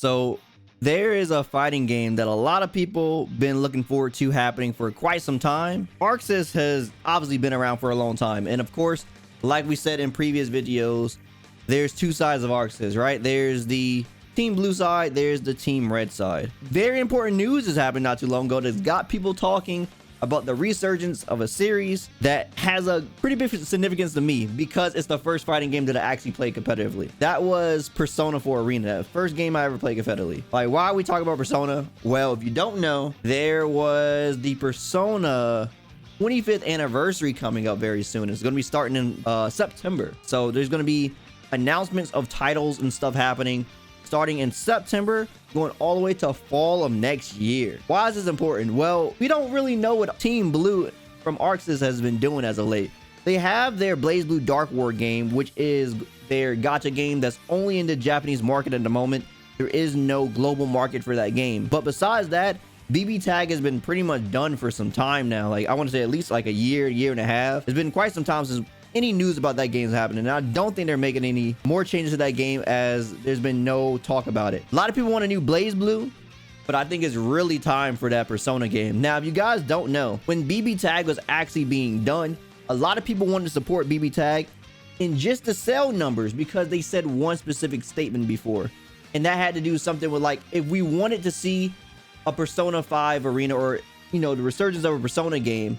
So there is a fighting game that a lot of people been looking forward to happening for quite some time. Arc Sys has obviously been around for a long time. And of course, like we said in previous videos, there's two sides of Arc Sys, right? There's the Team Blue side, there's the Team Red side. Very important news has happened not too long ago that's got people talking about the resurgence of a series that has a pretty big significance to me because it's the first fighting game that I actually played competitively. That was Persona 4 Arena, the first game I ever played competitively. Like, why are we talking about Persona? Well, if you don't know, there was the Persona 25th anniversary coming up very soon. It's going to be starting in September. So there's going to be announcements of titles and stuff happening starting in September, going all the way to fall of next year. Why is this important? Well, we don't really know what Team Blue from Arc Sys has been doing as of late. They have their BlazBlue Dark War game, which is their gacha game that's only in the Japanese market at the moment. There is no global market for that game. But besides that, BB Tag has been pretty much done for some time now. Like, I want to say at least like a year and a half. It's been quite some time since any news about that game is happening, and I don't think they're making any more changes to that game as there's been no talk about it. A lot of people want a new BlazBlue, but I think it's really time for that Persona game. Now, if you guys don't know, when BB Tag was actually being done, a lot of people wanted to support BB Tag in just the sale numbers because they said one specific statement before, and that had to do something with, like, if we wanted to see a Persona 5 Arena or, you know, the resurgence of a Persona game,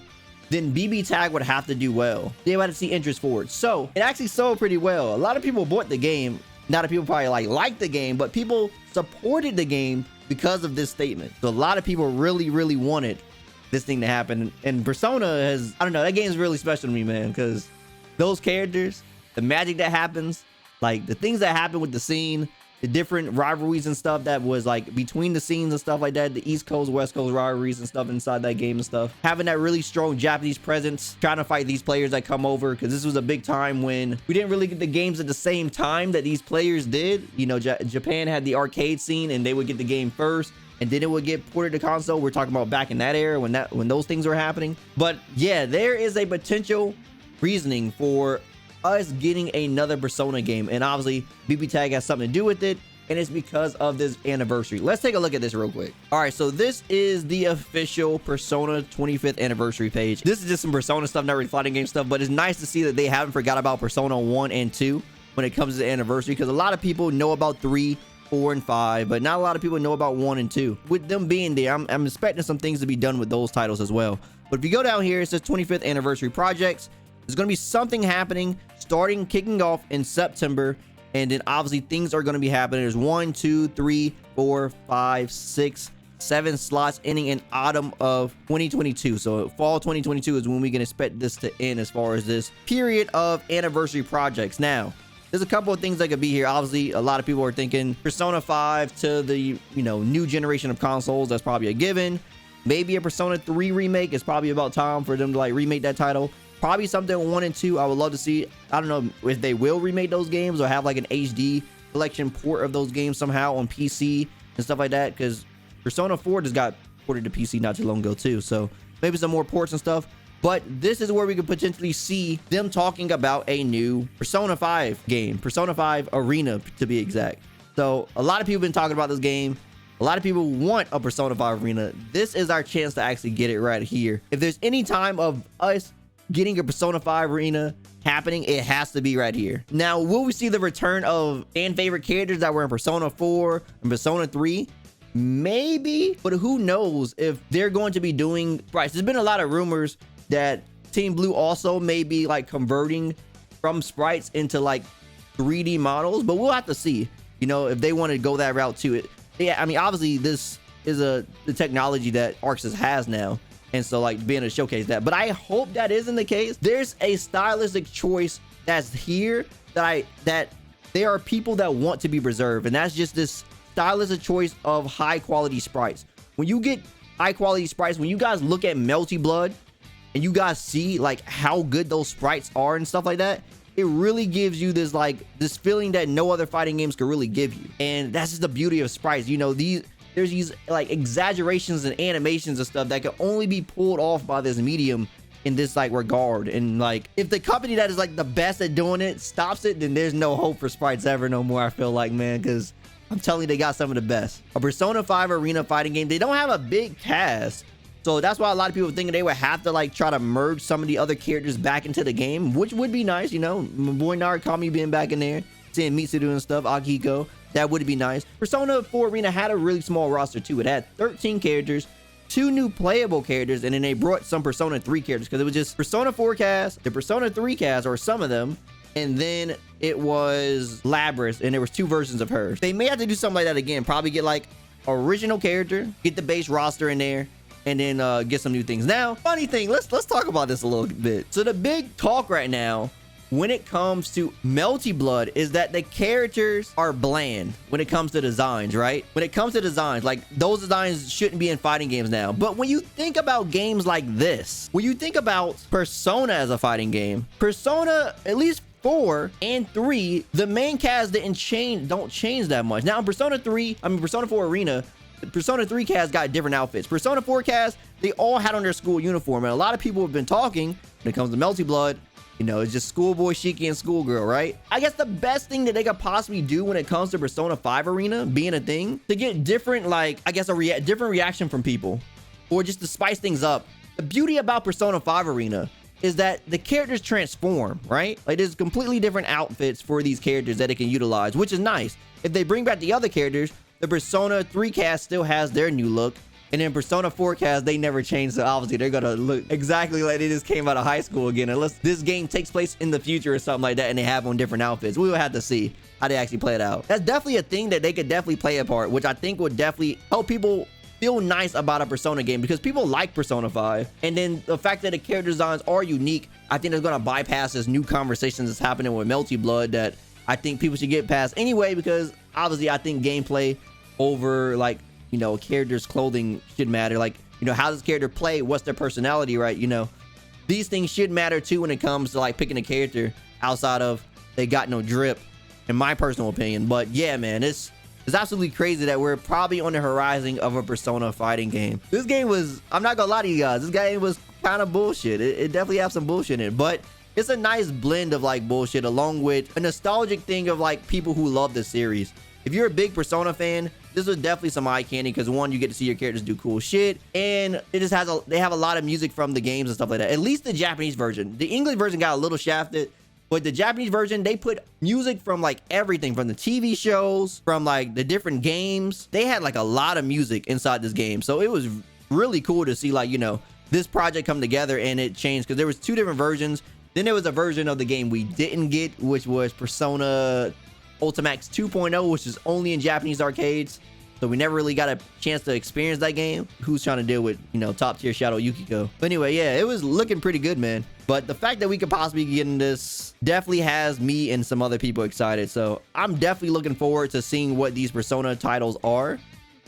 then BB Tag would have to do well. They would have to see interest for it. So it actually sold pretty well. A lot of people bought the game. Not a people probably liked the game, but people supported the game because of this statement. So a lot of people really wanted this thing to happen. And Persona has, I don't know, that game is really special to me, man, because those characters, the magic that happens, like the things that happen with the scene, the different rivalries and stuff that was like between the scenes and stuff like that, the East Coast, West Coast rivalries and stuff inside that game and stuff. Having that really strong Japanese presence, trying to fight these players that come over, because this was a big time when we didn't really get the games at the same time that these players did. You know, Japan had the arcade scene and they would get the game first, and then it would get ported to console. We're talking about back in that era when those things were happening. But yeah, there is a potential reasoning for us getting another Persona game, and obviously BB Tag has something to do with it, and it's because of this anniversary. Let's take a look at this real quick. All right, so this is the official Persona 25th anniversary page. This is just some Persona stuff, not really fighting game stuff, but it's nice to see that they haven't forgot about Persona 1 and 2 when it comes to the anniversary, because a lot of people know about 3, 4, and 5, but not a lot of people know about 1 and 2. With them being there, I'm expecting some things to be done with those titles as well. But if you go down here, it says 25th anniversary projects. There's going to be something happening kicking off in September, and then obviously things are going to be happening. There's 1, 2, 3, 4, 5, 6, 7 slots ending in autumn of 2022. So fall 2022 is when we can expect this to end as far as this period of anniversary projects. Now, there's a couple of things that could be here. Obviously, a lot of people are thinking Persona 5 to the, you know, new generation of consoles. That's probably a given. Maybe a Persona 3 remake. It's probably about time for them to like remake that title. Probably something 1 and 2 I would love to see. I don't know if they will remake those games or have like an HD collection port of those games somehow on PC and stuff like that, because Persona 4 just got ported to PC not too long ago too. So maybe some more ports and stuff. But this is where we could potentially see them talking about a new Persona 5 game, Persona 5 Arena to be exact. So a lot of people have been talking about this game. A lot of people want a Persona 5 Arena. This is our chance to actually get it right here. If there's any time of us getting a Persona 5 Arena happening, it has to be right here. Now, will we see the return of fan favorite characters that were in Persona 4 and Persona 3? Maybe, but who knows if they're going to be doing sprites. There's been a lot of rumors that Team Blue also may be like converting from sprites into like 3D models, but we'll have to see, you know, if they want to go that route to it. Yeah, I mean, obviously this is the technology that Arc Sys has now, and so like being able to showcase that. But I hope that isn't the case. There's a stylistic choice that's here that there are people that want to be preserved, and that's just this stylistic choice of high quality sprites. When you get high quality sprites, when you guys look at Melty Blood and you guys see like how good those sprites are and stuff like that, it really gives you this like this feeling that no other fighting games could really give you. And that's just the beauty of sprites. You know, there's these like exaggerations and animations and stuff that can only be pulled off by this medium in this like regard. And like if the company that is like the best at doing it stops it, then there's no hope for sprites ever no more, I feel like, man, because I'm telling you, they got some of the best. A Persona 5 arena fighting game. They don't have a big cast, so that's why a lot of people thinking they would have to like try to merge some of the other characters back into the game, which would be nice. You know, my boy Narukami being back in there, seeing Mitsudo and stuff, Akihiko. That would be nice. Persona 4 Arena had a really small roster too. It had 13 characters, 2 new playable characters, and then they brought some Persona 3 characters because it was just Persona 4 cast, the Persona 3 cast, or some of them, and then it was Labrys, and there was 2 versions of her. They may have to do something like that again. Probably get like original character, get the base roster in there, and then get some new things. Now, funny thing, let's talk about this a little bit. So the big talk right now when it comes to Melty Blood is that the characters are bland when it comes to designs, right? When it comes to designs, like those designs shouldn't be in fighting games now. But when you think about games like this, when you think about Persona as a fighting game, Persona, at least 4 and 3, the main cast don't change that much. Now in Persona 4 Arena, Persona 3 cast got different outfits. Persona 4 cast, they all had on their school uniform, and a lot of people have been talking when it comes to Melty Blood. You know, it's just schoolboy Shiki and schoolgirl, right? I guess the best thing that they could possibly do when it comes to Persona 5 Arena being a thing, to get different, like, I guess a different reaction from people, or just to spice things up. The beauty about Persona 5 Arena is that the characters transform, right? Like, there's completely different outfits for these characters that it can utilize, which is nice. If they bring back the other characters, the Persona 3 cast still has their new look. And then Persona 4 cast, they never changed, so obviously they're gonna look exactly like they just came out of high school again, unless this game takes place in the future or something like that and they have on different outfits. We will have to see how they actually play it out. That's definitely a thing that they could definitely play a part, which I think would definitely help people feel nice about a Persona game, because people like Persona 5. And then the fact that the character designs are unique, I think it's gonna bypass this new conversations that's happening with Melty Blood that I think people should get past anyway, because obviously I think gameplay over, like, you know, character's clothing should matter. Like, you know, how does character play? What's their personality, right? You know, these things should matter too when it comes to like picking a character outside of they got no drip, in my personal opinion. But yeah, man, it's absolutely crazy that we're probably on the horizon of a Persona fighting game. This game was, I'm not gonna lie to you guys, this game was kind of bullshit. It definitely has some bullshit in it, but it's a nice blend of like bullshit along with a nostalgic thing of like people who love the series. If you're a big Persona fan, this was definitely some eye candy, because one, you get to see your characters do cool shit, and it just has they have a lot of music from the games and stuff like that. At least the Japanese version. The English version got a little shafted, but the Japanese version, they put music from like everything, from the TV shows, from like the different games. They had like a lot of music inside this game, so it was really cool to see, like, you know, this project come together and it changed, because there was 2 different versions. Then there was a version of the game we didn't get, which was Persona Ultimax 2.0, which is only in Japanese arcades, so we never really got a chance to experience that game. Who's trying to deal with, you know, top tier Shadow Yukiko? But anyway, yeah, it was looking pretty good, man. But the fact that we could possibly get in this definitely has me and some other people excited. So I'm definitely looking forward to seeing what these Persona titles are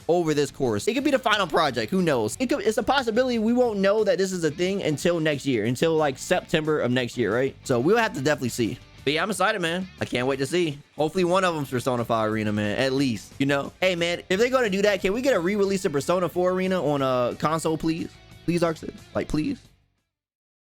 over this course. It could be the final project, who knows? It's a possibility we won't know that this is a thing until next year, until like September of next year, right? So we'll have to definitely see. But yeah, I'm excited, man. I can't wait to see. Hopefully one of them's Persona 5 Arena, man. At least, you know? Hey, man, if they're going to do that, can we get a re-release of Persona 4 Arena on a console, please? Please, ArcSys. Like, please?